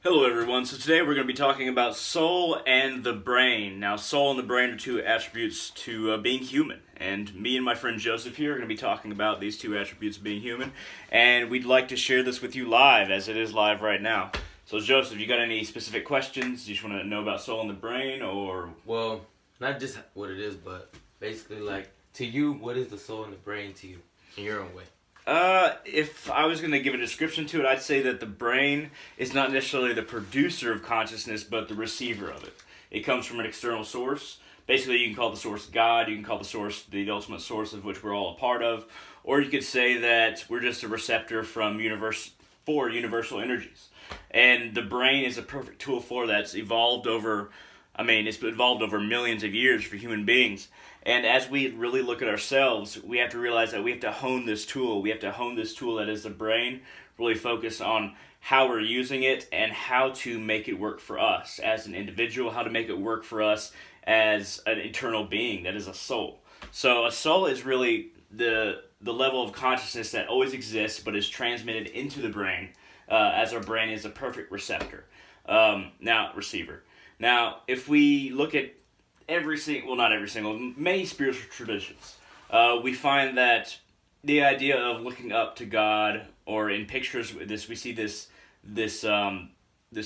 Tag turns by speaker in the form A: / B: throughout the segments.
A: Hello, everyone. So today we're going to be talking about soul and the brain. Now, soul and the brain are two attributes to being human, and me and my friend Joseph here are going to be talking about these two attributes of being human, and we'd like to share this with you live, as it is live right now. So, Joseph, you got any specific questions? You just want to know about soul and the brain, or
B: Well, not just what it is, but basically, like, to you, what is the soul and the brain to you, in your own way?
A: If I was going to give a description to it, I'd say that the brain is not necessarily the producer of consciousness, but the receiver of it. It comes from an external source. Basically, you can call the source God, you can call the source the ultimate source of which we're all a part of, or you could say that we're just a receptor from universal energies. And the brain is a perfect tool for that. It's evolved over millions of years for human beings. And as we really look at ourselves, we have to realize that we have to hone this tool. We have to hone this tool that is the brain, really focus on how we're using it and how to make it work for us as an individual, how to make it work for us as an eternal being that is a soul. So a soul is really the level of consciousness that always exists but is transmitted into the brain, as our brain is a perfect receptor. Now receiver. Now, if we look at not every single, many spiritual traditions, we find that the idea of looking up to God, or in pictures, we see this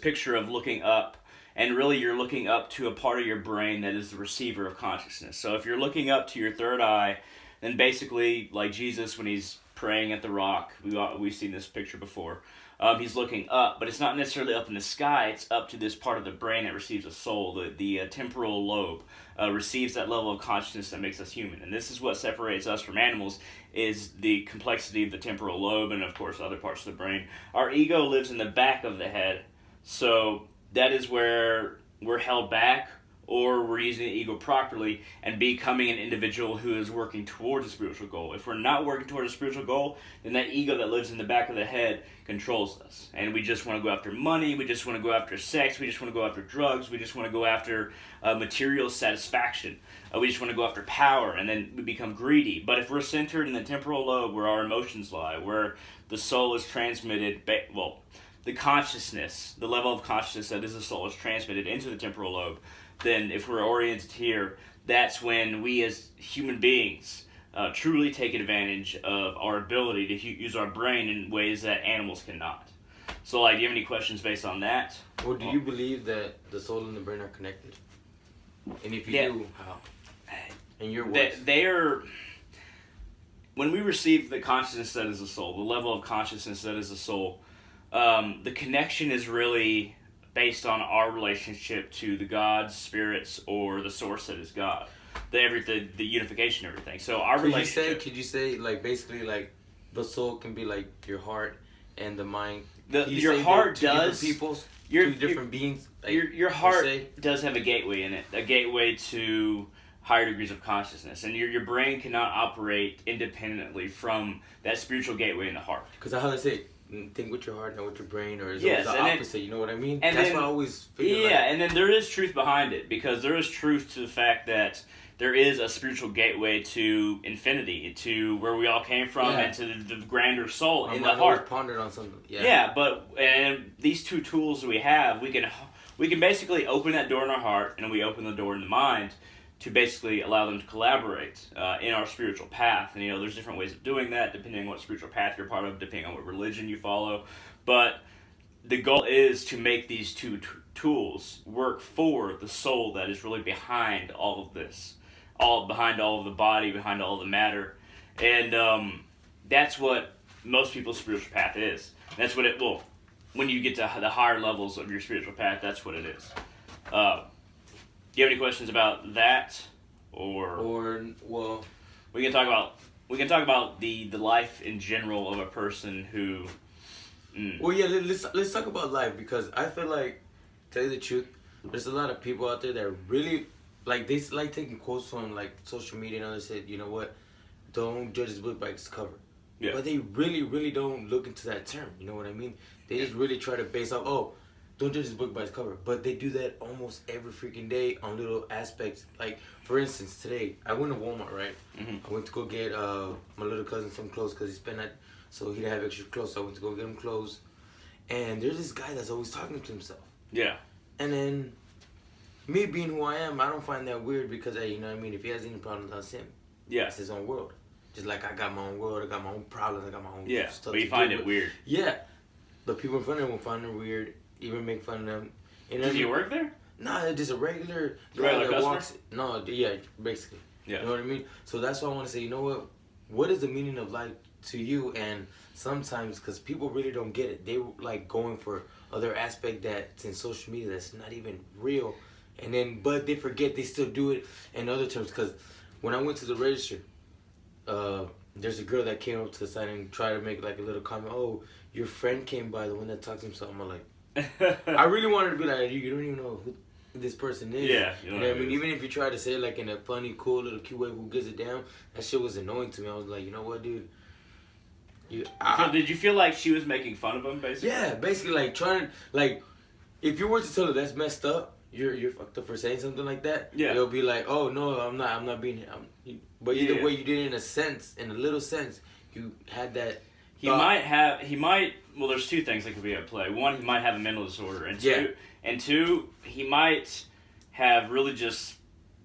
A: picture of looking up, and really you're looking up to a part of your brain that is the receiver of consciousness. So if you're looking up to your third eye, then basically, like Jesus when he's praying at the rock, we've seen this picture before. He's looking up, but it's not necessarily up in the sky. It's up to this part of the brain that receives a soul. The temporal lobe receives that level of consciousness that makes us human. And this is what separates us from animals, is the complexity of the temporal lobe and, of course, other parts of the brain. Our ego lives in the back of the head, so that is where we're held back, or we're using the ego properly and becoming an individual who is working towards a spiritual goal. If we're not working towards a spiritual goal, then that ego that lives in the back of the head controls us. And we just want to go after money, we just want to go after sex, we just want to go after drugs, we just want to go after material satisfaction. We just want to go after power, and then we become greedy. But if we're centered in the temporal lobe where our emotions lie, where the soul is transmitted, the consciousness, the level of consciousness that is the soul is transmitted into the temporal lobe, then if we're oriented here, that's when we as human beings truly take advantage of our ability to use our brain in ways that animals cannot. So, like, do you have any questions based on that?
B: Or do you believe that the soul and the brain are connected? And if you
A: Yeah.
B: do, how? In your words.
A: They are. When we receive the consciousness that is the soul, the level of consciousness that is the soul, the connection is really based on our relationship to the gods, spirits, or the source that is God. The unification, everything. So our relationship.
B: Could you say, like, basically, like, the soul can be like your heart and the mind?
A: Your heart does.
B: Two different beings. Like,
A: Your heart does have a gateway in it, a gateway to higher degrees of consciousness, and your brain cannot operate independently from that spiritual gateway in the heart.
B: Because how they say, think with your heart, not with your brain, or is
A: Yes,
B: it the opposite? You know what I mean?
A: And
B: that's
A: then,
B: what I always figure.
A: Yeah, and then there is truth behind it, because there is truth to the fact that there is a spiritual gateway to infinity, to where we all came from, and to the grander soul in the heart.
B: Always pondered on something.
A: Yeah, and these two tools we have, we can basically open that door in our heart, and we open the door in the mind to basically allow them to collaborate in our spiritual path. And there's different ways of doing that depending on what spiritual path you're part of, depending on what religion you follow. But the goal is to make these two tools work for the soul that is really behind all of this, behind all of the body, behind all of the matter. And that's what most people's spiritual path is. That's what when you get to the higher levels of your spiritual path, that's what it is. Do you have any questions about that,
B: or well,
A: we can talk about the life in general of a person who.
B: Well, yeah, let's talk about life, because I feel like, tell you the truth, there's a lot of people out there that really they like taking quotes from like social media, and others said, you know what, don't judge this book by its cover.
A: Yeah.
B: But they really, really don't look into that term. You know what I mean? They just really try to base off, don't judge this book by its cover. But they do that almost every freaking day on little aspects. Like, for instance, today, I went to Walmart, right?
A: Mm-hmm.
B: I went to go get my little cousin some clothes because he spent that, so he didn't have extra clothes. So I went to go get him clothes. And there's this guy that's always talking to himself.
A: Yeah.
B: And then, me being who I am, I don't find that weird because, hey, you know what I mean? If he has any problems, that's him.
A: Yeah.
B: It's his own world. Just like I got my own world, I got my own problems, I got my own stuff.
A: But you find it weird.
B: Yeah. The people in front of him will find it weird, even make fun of them. You know
A: Does he work there?
B: Nah, they're just a regular
A: Regular
B: guy that
A: customer?
B: walks. No, yeah, basically.
A: Yeah.
B: You know what I mean? So that's why I want to say, you know what? What is the meaning of life to you? And sometimes, because people really don't get it, they like going for other aspect that's in social media that's not even real. And then, but they forget they still do it in other terms. Because when I went to the register, there's a girl that came up to the side and tried to make like a little comment. Oh, your friend came by, the one that talks to himself. I'm like, I really wanted to be like, you don't even know who this person is.
A: Yeah.
B: You know what I mean? Even if you try to say it like in a funny, cool, little cute way, who gives it down, that shit was annoying to me. I was like, you know what, dude?
A: So did you feel like she was making fun of him, basically?
B: Yeah, basically like trying, like, if you were to tell her that's messed up, you're fucked up for saying something like that.
A: Yeah.
B: It'll be like, oh no, I'm not being. But either way, you did it in a little sense, you had that.
A: He might. Well, there's two things that could be at play. One, he might have a mental disorder, and two, he might have really just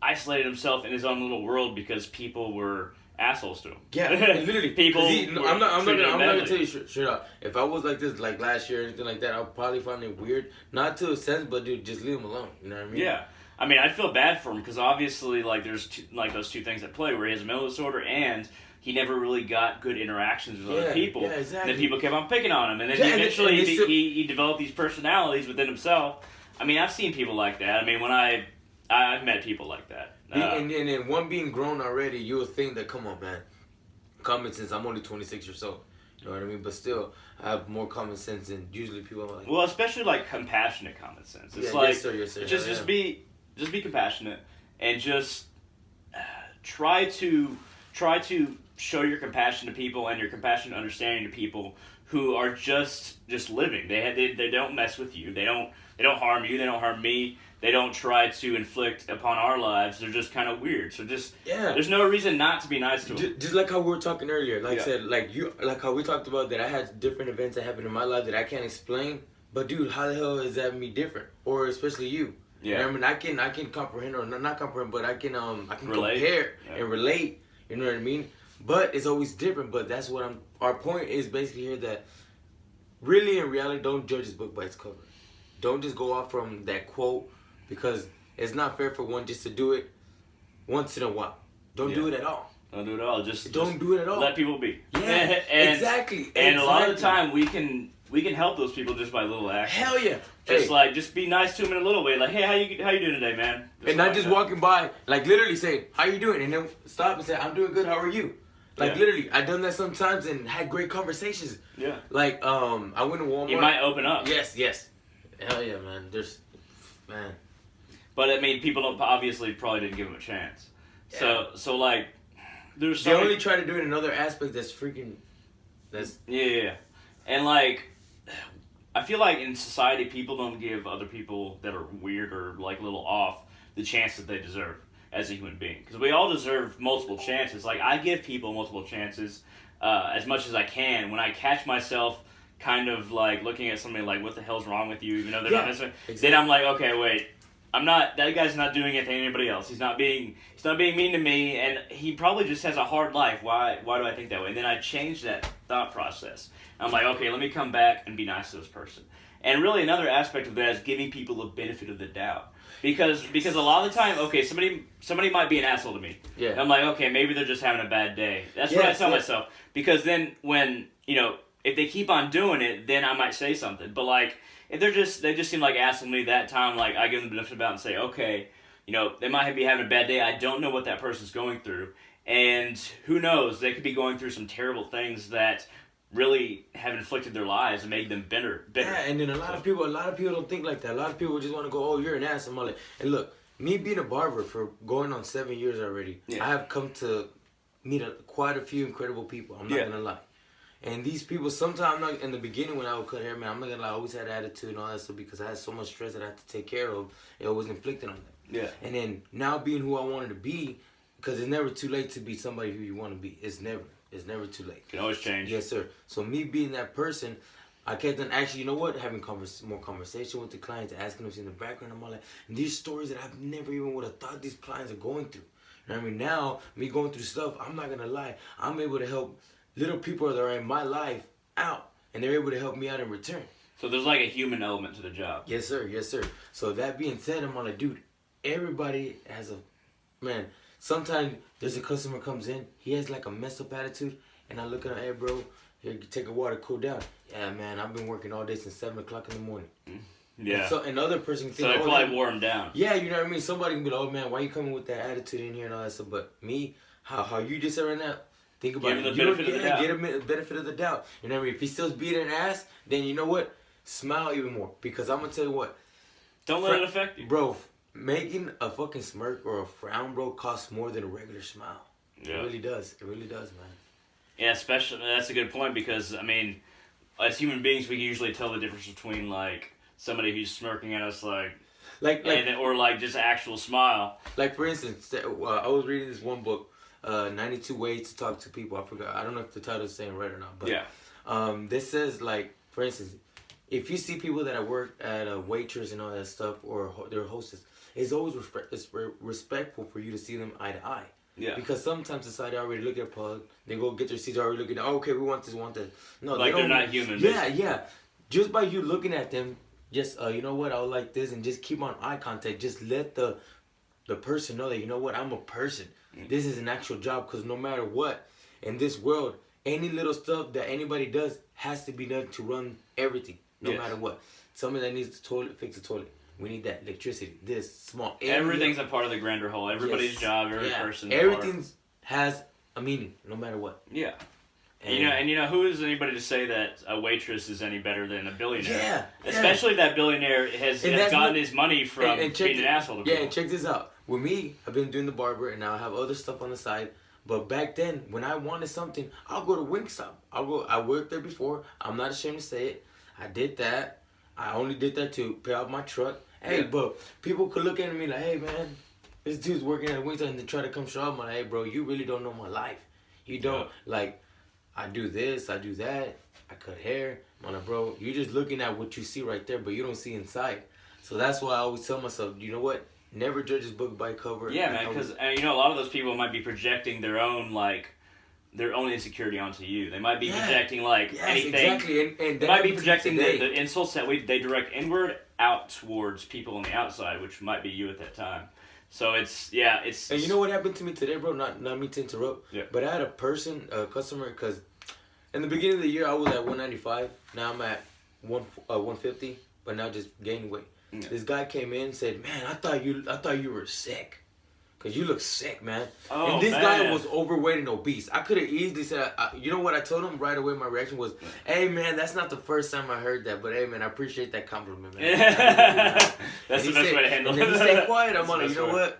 A: isolated himself in his own little world because people were assholes to him.
B: Yeah, literally.
A: People.
B: I'm not gonna tell you straight up. If I was like this like last year or anything like that, I'll probably find it weird. Not to a sense, but dude, just leave him alone. You know what I mean?
A: Yeah. I mean, I feel bad for him because obviously, like, there's those two things at play where he has a mental disorder and he never really got good interactions with other people.
B: Yeah, exactly.
A: And then people kept on picking on him, and then eventually he developed these personalities within himself. I mean, I've seen people like that. I mean, when I've met people like that.
B: And then one being grown already, you would think that, come on, man, common sense. I'm only 26 years old. You know what I mean? But still, I have more common sense than usually people are like.
A: Well, especially like compassionate common sense. It's just be compassionate and just try to show your compassion to people and your compassionate understanding to people who are just living. They don't mess with you. They don't harm you. They don't harm me. They don't try to inflict upon our lives. They're just kind of weird. So there's no reason not to be nice to them.
B: Just like how we were talking earlier. Like I said, like how we talked about that I had different events that happened in my life that I can't explain. But dude, how the hell is that me different? Or especially you.
A: Yeah.
B: You know what I mean, I can comprehend or not comprehend, but I can
A: relate.
B: Compare and relate. You know what I mean? But it's always different. But that's what our point is basically here, that really in reality, don't judge this book by its cover. Don't just go off from that quote, because it's not fair for one just to do it once in a while. Don't do it at all.
A: Don't do it at all. Just
B: do it at all.
A: Let people be.
B: Yeah, exactly.
A: And a lot of the time we can help those people just by little actions.
B: Hell yeah.
A: Just be nice to them in a little way. Like, hey, how you doing today, man?
B: And not just walking by, like literally saying, how you doing? And then stop and say, I'm doing good, how are you? Like literally, I've done that sometimes and had great conversations.
A: Yeah.
B: Like, I went to Walmart.
A: You might open up.
B: Yes. Hell yeah, man. Man.
A: But I mean, people obviously probably didn't give him a chance. Yeah. So like, there's
B: they only try to do it in another aspect that's.
A: Yeah. And like, I feel like in society, people don't give other people that are weird or like a little off the chance that they deserve as a human being. Because we all deserve multiple chances. Like, I give people multiple chances as much as I can. When I catch myself kind of like looking at somebody like, what the hell's wrong with you? Even though they're not necessarily. Exactly. Then I'm like, okay, wait. That guy's not doing it to anybody else. He's not being mean to me, and he probably just has a hard life. Why do I think that way? And then I change that thought process. I'm like, okay, let me come back and be nice to this person. And really another aspect of that is giving people the benefit of the doubt. Because a lot of the time, okay, somebody might be an asshole to me.
B: Yeah.
A: And I'm like, okay, maybe they're just having a bad day. That's what I tell myself. Because then when, if they keep on doing it, then I might say something. But like, if they just seem like asking me that time, like, I give them the benefit of the doubt and say, okay, they might be having a bad day. I don't know what that person's going through. And who knows, they could be going through some terrible things that really have inflicted their lives and made them bitter.
B: Yeah, and then a lot of people don't think like that. A lot of people just want to go, oh, you're an ass. I'm like, and look, me being a barber for going on 7 years already, I have come to meet quite a few incredible people. I'm not going to lie. And these people, sometimes, in the beginning when I would cut hair, man, I'm not gonna lie, I always had attitude and all that stuff because I had so much stress that I had to take care of. It was inflicted on them.
A: Yeah.
B: And then now being who I wanted to be, because it's never too late to be somebody who you want to be. It's never too late.
A: Can always change.
B: Yes, sir. So me being that person, I kept on actually, you know what, having more conversation with the clients, asking them in the background. I'm all like, and these stories that I've never even would have thought these clients are going through. You know what I mean? Now, me going through stuff, I'm not gonna lie, I'm able to help little people that are in my life out, and they're able to help me out in return.
A: So there's like a human element to the job.
B: Yes, sir. Yes, sir. So that being said, I'm like, dude, everybody has a, man, sometimes there's a customer comes in, he has like a messed up attitude, and I look at him, hey, bro, here, take a water, cool down. Yeah, man, I've been working all day since 7 o'clock in the morning.
A: Yeah.
B: And so another person can think,
A: So they probably wore him down.
B: Yeah, you know what I mean? Somebody can be like, oh, man, why you coming with that attitude in here and all that stuff? But me, how you just said right now, think about it.
A: Give him the benefit of the doubt.
B: Get him the benefit of the doubt. You know what I mean? If he's still beating an ass, then you know what? Smile even more. Because I'm going to tell you what.
A: Don't let it affect you.
B: Bro, making a fucking smirk or a frown, bro, costs more than a regular smile.
A: Yeah.
B: It really does. It really does, man.
A: Yeah, especially, that's a good point because, I mean, as human beings, we can usually tell the difference between, like, somebody who's smirking at us, or just actual smile.
B: Like, for instance, I was reading this one book, 92 Ways to Talk to People. I forgot. I don't know if the title is saying right or not. But,
A: yeah.
B: This says, like, for instance, if you see people that work at a waitress and all that stuff, or their hostess, it's always respectful for you to see them eye to eye.
A: Yeah.
B: Because sometimes society already look at Paul, they go get their seats already looking at, oh, okay, we want this, want that. No,
A: like they're not human.
B: Yeah. Just by you looking at them, just, you know what, I would like this, and just keep on eye contact. Just let the person know that, you know what, I'm a person. This is an actual job, because no matter what, in this world, any little stuff that anybody does has to be done to run everything, no matter what. Somebody that needs the toilet, fix the toilet. We need that electricity. This small.
A: Everything's a part of the grander whole. Everybody's job, every person.
B: Everything has a meaning, no matter what.
A: Yeah. And you know, who is anybody to say that a waitress is any better than a billionaire?
B: Yeah.
A: Especially that billionaire has gotten his money from being an asshole to people.
B: Yeah, and check this out. With me, I've been doing the barber, and now I have other stuff on the side. But back then, when I wanted something, I'll go to Wingstop. I worked there before. I'm not ashamed to say it. I did that. I only did that to pay off my truck. Hey, but people could look at me like, hey, man, this dude's working at Wingstop, and they try to come show up. I'm like, hey, bro, you really don't know my life. You don't. Like, I do this, I do that, I cut hair. I'm like, bro, you're just looking at what you see right there, but you don't see inside. So that's why I always tell myself, you know what? Never judge a book by cover.
A: Yeah, man, because you know, a lot of those people might be projecting their own insecurity onto you. They might be projecting anything.
B: Exactly. And
A: they might be projecting the insults that they direct inward out towards people on the outside, which might be you at that time. So it's. And
B: you know what happened to me today, bro? Not me to interrupt.
A: Yeah.
B: But I had a customer, because in the beginning of the year I was at 195. Now I'm at 150, but now just gaining weight. Yeah. This guy came in and said, "Man, I thought you were sick. Cause you look sick, man."
A: Oh,
B: and this guy was overweight and obese. I could have easily said, you know what I told him right away? My reaction was, "Hey, man, that's not the first time I heard that, but hey, man, I appreciate that compliment, man."
A: That's the best way to handle it.
B: And then he stayed quiet. I'm like, you know what?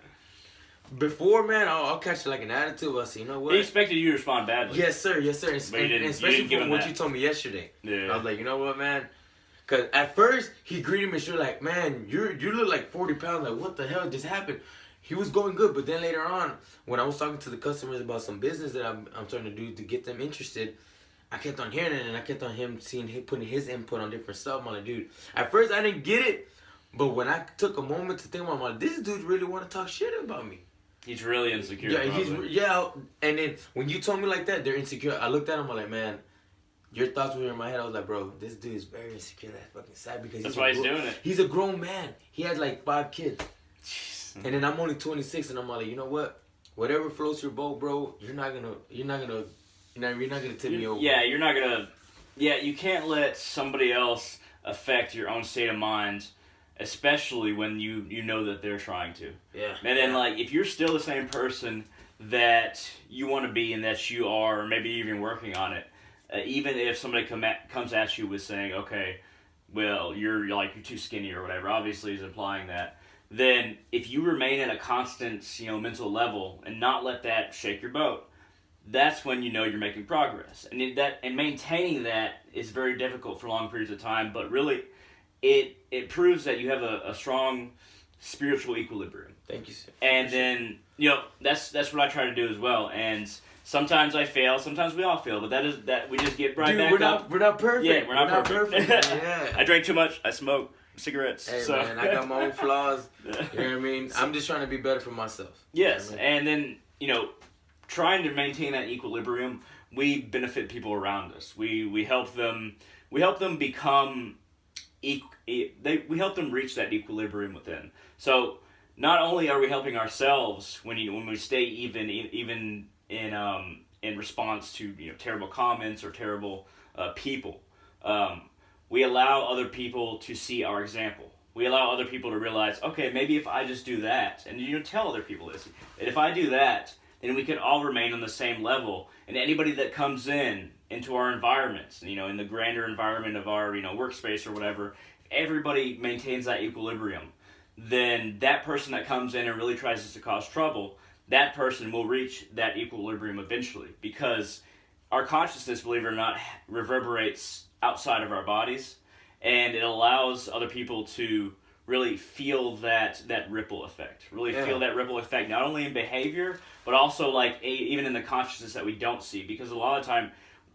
B: Before, man, I'll catch like an attitude. I'll say, you know what?
A: He expected you to respond badly.
B: Yes, sir. And especially from what you told me yesterday.
A: Yeah.
B: I was like, you know what, man? Cause at first he greeted me, sure, like, man, you look like 40 pounds. Like, what the hell just happened? He was going good, but then later on, when I was talking to the customers about some business that I'm trying to do to get them interested, I kept on hearing it, and I kept on putting his input on different stuff. I'm like, dude, at first I didn't get it, but when I took a moment to think, I'm like, this dude really want to talk shit about me.
A: He's really insecure.
B: Yeah, and then when you told me like that, they're insecure. I looked at him, I'm like, man, your thoughts were in my head. I was like, bro, this dude is very insecure. That's fucking sad because
A: that's why he's doing it.
B: He's a grown man. He has like 5 kids. And then I'm only 26, and I'm like, you know what? Whatever floats your boat, bro. You're not gonna tip me over.
A: Yeah, you're not gonna. Yeah, you can't let somebody else affect your own state of mind, especially when you know that they're trying to.
B: Yeah.
A: And then if you're still the same person that you want to be and that you are, or maybe even working on it, even if somebody comes at you with saying, okay, well, you're too skinny or whatever. Obviously, he's implying that. Then if you remain at a constant, mental level and not let that shake your boat, that's when you know you're making progress. And maintaining that is very difficult for long periods of time, but really it proves that you have a strong spiritual equilibrium.
B: Thank you, sir.
A: And then, that's what I try to do as well. And Sometimes I fail. Sometimes we all fail. But that we just get right
B: Dude,
A: back up.
B: we're not perfect.
A: Yeah, we're not perfect.
B: Yeah.
A: I drank too much. I smoke cigarettes.
B: Hey
A: so.
B: man, I got my own flaws. You know what I mean? I'm just trying to be better for myself.
A: Yes,
B: You know what I mean?
A: and then trying to maintain that equilibrium, we benefit people around us. We help them. We help them become. We help them reach that equilibrium within. So not only are we helping ourselves when we stay even in response to terrible comments or terrible people, we allow other people to see our example. We allow other people to realize, okay, maybe if I just do that, and tell other people this, and if I do that, then we can all remain on the same level. And anybody that comes into our environments, in the grander environment of our workspace or whatever, everybody maintains that equilibrium. Then that person that comes in and really tries to cause trouble, that person will reach that equilibrium eventually, because our consciousness, believe it or not, reverberates outside of our bodies, and it allows other people to really feel that ripple effect. Feel that ripple effect, not only in behavior, but also even in the consciousness that we don't see. Because a lot of time,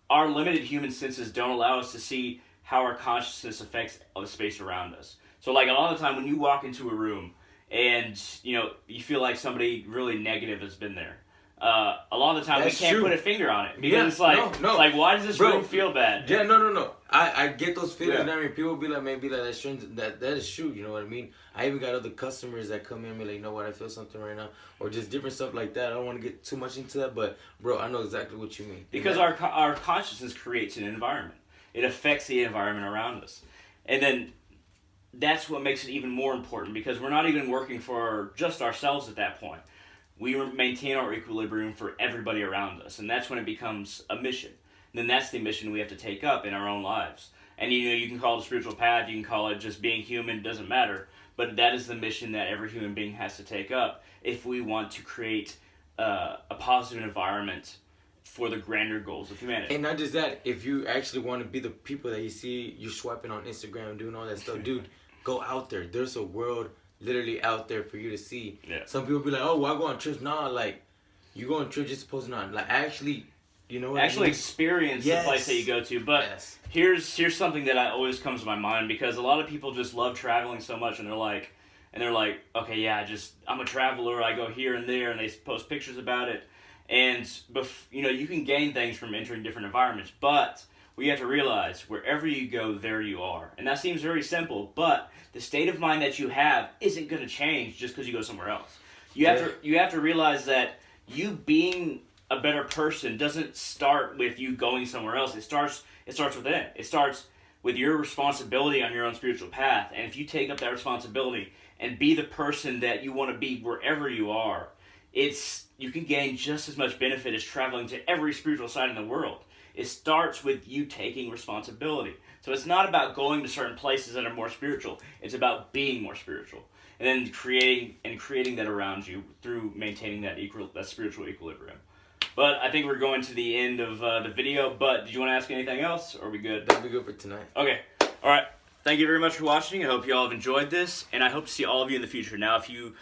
A: our limited human senses don't allow us to see how our consciousness affects the space around us. So a lot of the time when you walk into a room and you feel like somebody really negative has been there, a lot of the time
B: That's
A: we can't
B: true.
A: put a finger on it, because it's like,
B: no.
A: why does this room feel bad?
B: Yeah, no. I get those feelings.
A: Yeah.
B: I mean, people be like, maybe like that's strange. That is true. You know what I mean? I even got other customers that come in and be like, you know what, I feel something right now, or just different stuff like that. I don't want to get too much into that, but bro, I know exactly what you mean.
A: Because our consciousness creates an environment. It affects the environment around us, and then that's what makes it even more important, because we're not even working for just ourselves at that point. We maintain our equilibrium for everybody around us, and that's when it becomes a mission. And then that's the mission we have to take up in our own lives. And you can call it a spiritual path, you can call it just being human, doesn't matter. But that is the mission that every human being has to take up if we want to create a positive environment for the grander goals of humanity.
B: And not just that, if you actually want to be the people that you see, you're swiping on Instagram, doing all that stuff, dude, go out there. There's a world literally out there for you to see.
A: Yeah.
B: Some people be like, oh, well, I go on trips. Nah, you go on trips, you're supposed to not. Actually, you know what
A: Actually
B: I mean?
A: experience
B: Yes.
A: the place that you go to. But
B: Yes.
A: here's something that always comes to my mind, because a lot of people just love traveling so much, and they're like, okay, yeah, I'm a traveler. I go here and there, and they post pictures about it. And you can gain things from entering different environments, but we have to realize wherever you go, there you are. And that seems very simple, but the state of mind that you have isn't going to change just because you go somewhere else. You have to realize that you being a better person doesn't start with you going somewhere else. It starts within. It starts with your responsibility on your own spiritual path. And if you take up that responsibility and be the person that you want to be wherever you are, you can gain just as much benefit as traveling to every spiritual site in the world. It starts with you taking responsibility. So it's not about going to certain places that are more spiritual. It's about being more spiritual, and then creating that around you through maintaining that spiritual equilibrium. But I think we're going to the end of the video. But did you want to ask anything else, or are we good?
B: That'll be good for tonight.
A: Okay. All right. Thank you very much for watching. I hope you all have enjoyed this, and I hope to see all of you in the future. Now, if you